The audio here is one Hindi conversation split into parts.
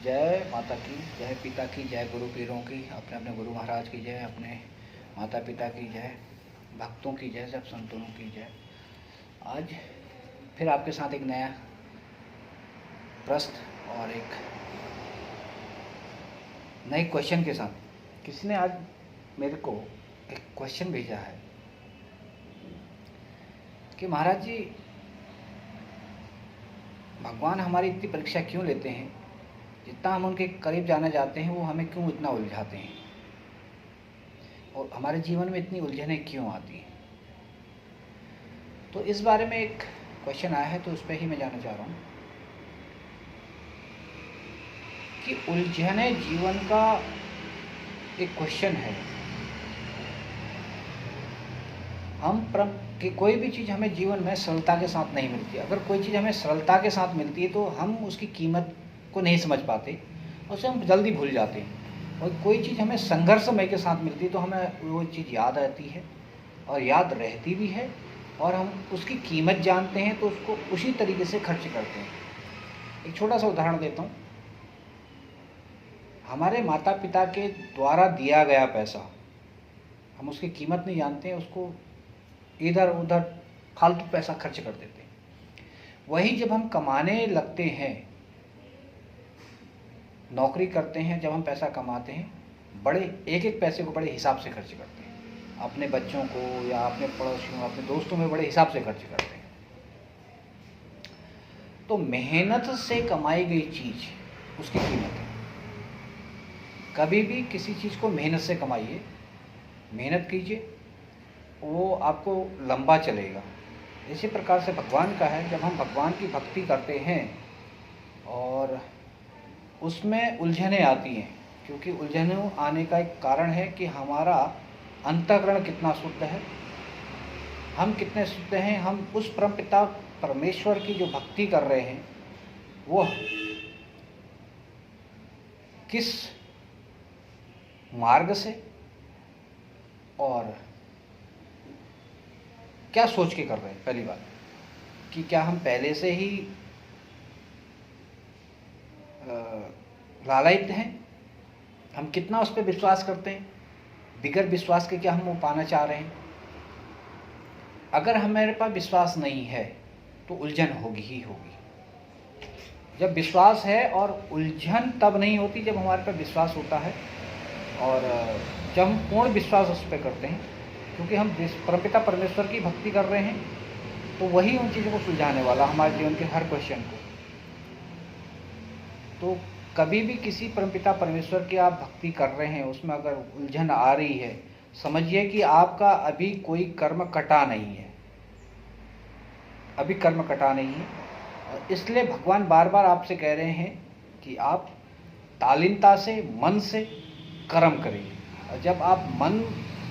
जय माता की, जय पिता की, जय गुरु पीरों की, अपने अपने गुरु महाराज की जय, अपने माता पिता की जय, भक्तों की जय, सब संतों की जय। आज फिर आपके साथ एक नया प्रश्न और एक नए क्वेश्चन के साथ। किसी ने आज मेरे को एक क्वेश्चन भेजा है कि महाराज जी, भगवान हमारी इतनी परीक्षा क्यों लेते हैं? जितना हम उनके करीब जाना चाहते हैं वो हमें क्यों इतना उलझाते हैं, और हमारे जीवन में इतनी उलझनें क्यों आती हैं? तो इस बारे में एक क्वेश्चन आया है, तो उस पर ही मैं जानना चाह रहा हूँ कि उलझने जीवन का एक क्वेश्चन है। कि कोई भी चीज़ हमें जीवन में सरलता के साथ नहीं मिलती। अगर कोई चीज़ हमें सरलता के साथ मिलती है तो हम उसकी कीमत को नहीं समझ पाते, उसे हम जल्दी भूल जाते हैं। और कोई चीज़ हमें संघर्षमय के साथ मिलती है तो हमें वो चीज़ याद आती है और याद रहती भी है, और हम उसकी कीमत जानते हैं तो उसको उसी तरीके से खर्च करते हैं। एक छोटा सा उदाहरण देता हूँ। हमारे माता पिता के द्वारा दिया गया पैसा, हम उसकी कीमत नहीं जानते हैं, उसको इधर उधर फालतू पैसा खर्च कर देते हैं। वही जब हम कमाने लगते हैं, नौकरी करते हैं, जब हम पैसा कमाते हैं, बड़े एक एक पैसे को बड़े हिसाब से खर्च करते हैं। अपने बच्चों को या अपने पड़ोसियों, अपने दोस्तों में बड़े हिसाब से खर्च करते हैं। तो मेहनत से कमाई गई चीज़ उसकी कीमत है। कभी भी किसी चीज़ को मेहनत से कमाइए, मेहनत कीजिए, वो आपको लंबा चलेगा। इसी प्रकार से भगवान का है, जब हम भगवान की भक्ति करते हैं और उसमें उलझनें आती हैं, क्योंकि उलझनों आने का एक कारण है कि हमारा अंतःकरण कितना शुद्ध है, हम कितने शुद्ध हैं, हम उस परमपिता परमेश्वर की जो भक्ति कर रहे हैं वो किस मार्ग से और क्या सोच के कर रहे हैं। पहली बात कि क्या हम पहले से ही लालयित हैं, हम कितना उस पर विश्वास करते हैं, बिगर विश्वास के क्या हम वो पाना चाह रहे हैं। अगर हमारे पास विश्वास नहीं है तो उलझन होगी ही होगी। जब विश्वास है, और उलझन तब नहीं होती जब हमारे पास विश्वास होता है, और जब हम पूर्ण विश्वास उस पर करते हैं, क्योंकि हम परमपिता परमेश्वर की भक्ति कर रहे हैं, तो वही उन चीज़ों को सुलझाने वाला, हमारे जीवन के हर क्वेश्चन को। तो कभी भी किसी परमपिता परमेश्वर की आप भक्ति कर रहे हैं, उसमें अगर उलझन आ रही है, समझिए कि आपका अभी कोई कर्म कटा नहीं है, अभी कर्म कटा नहीं है। और इसलिए भगवान बार बार आपसे कह रहे हैं कि आप तालीनता से, मन से कर्म करिए। और जब आप मन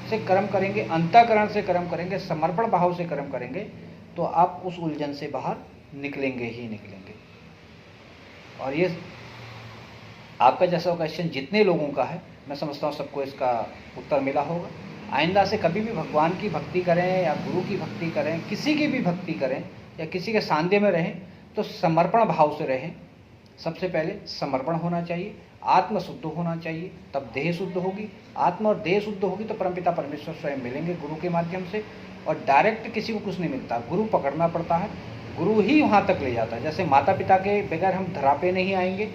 से कर्म करेंगे, अंतःकरण से कर्म करेंगे, समर्पण भाव से कर्म करेंगे, तो आप उस उलझन से बाहर निकलेंगे ही निकलेंगे। और ये आपका जैसा क्वेश्चन जितने लोगों का है, मैं समझता हूँ सबको इसका उत्तर मिला होगा। आइंदा से कभी भी भगवान की भक्ति करें या गुरु की भक्ति करें, किसी की भी भक्ति करें या किसी के सानिध्य में रहें, तो समर्पण भाव से रहें। सबसे पहले समर्पण होना चाहिए, आत्म शुद्ध होना चाहिए, तब देह शुद्ध होगी। आत्मा और देह शुद्ध होगी तो परमपिता परमेश्वर स्वयं मिलेंगे गुरु के माध्यम से। और डायरेक्ट किसी को कुछ नहीं मिलता, गुरु पकड़ना पड़ता है, गुरु ही वहाँ तक ले जाता है। जैसे माता पिता के बगैर हम धरा पे नहीं आएंगे,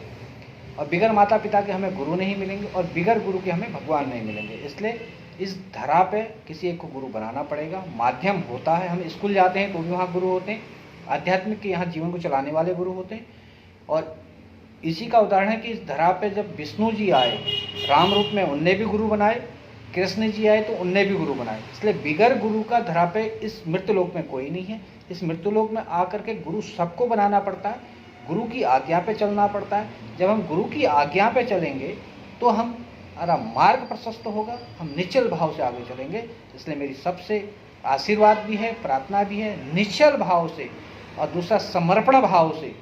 और बिगर माता पिता के हमें गुरु नहीं मिलेंगे, और बिगर गुरु के हमें भगवान नहीं मिलेंगे। इसलिए इस धरा पे किसी एक को गुरु बनाना पड़ेगा। माध्यम होता है, हम स्कूल जाते हैं तो भी वहाँ गुरु होते हैं, आध्यात्मिक के यहाँ जीवन को चलाने वाले गुरु होते हैं। और इसी का उदाहरण है कि इस धरा पे जब विष्णु जी आए राम रूप में, उनने भी गुरु बनाए, कृष्ण जी आए तो उनने भी गुरु बनाए। इसलिए बिगर गुरु का धरा पे इस मृत्युलोक में कोई नहीं है। इस मृत्युलोक में आकर के गुरु सबको बनाना पड़ता है, गुरु की आज्ञा पे चलना पड़ता है। जब हम गुरु की आज्ञा पे चलेंगे तो हमारा मार्ग प्रशस्त होगा, हम निश्चल भाव से आगे चलेंगे। इसलिए मेरी सबसे आशीर्वाद भी है, प्रार्थना भी है, निश्चल भाव से, और दूसरा समर्पण भाव से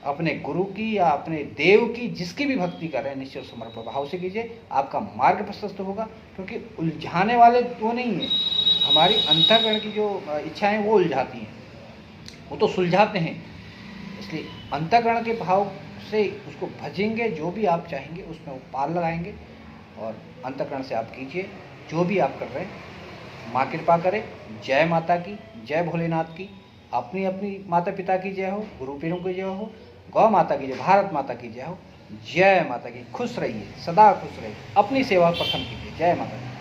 अपने गुरु की या अपने देव की, जिसकी भी भक्ति कर रहे हैं, निश्चल समर्पण भाव से कीजिए। आपका मार्ग प्रशस्त होगा, क्योंकि उलझाने वाले वो नहीं है, हमारी अंतःकरण की जो इच्छाएं वो उलझाती हैं, वो तो सुलझाते हैं। इसलिए अंतःकरण के भाव से उसको भजेंगे, जो भी आप चाहेंगे उसमें वो पार लगाएंगे। और अंतःकरण से आप कीजिए जो भी आप कर रहे हैं। माँ कृपा करे। जय माता की, जय भोलेनाथ की। अपनी अपनी माता पिता की जय हो, गुरु पीरों की जय हो, गौ माता की जय, भारत माता की जय हो। जय माता की। खुश रहिए, सदा खुश रहिए, अपनी सेवा प्रथम कीजिए। जय माता की।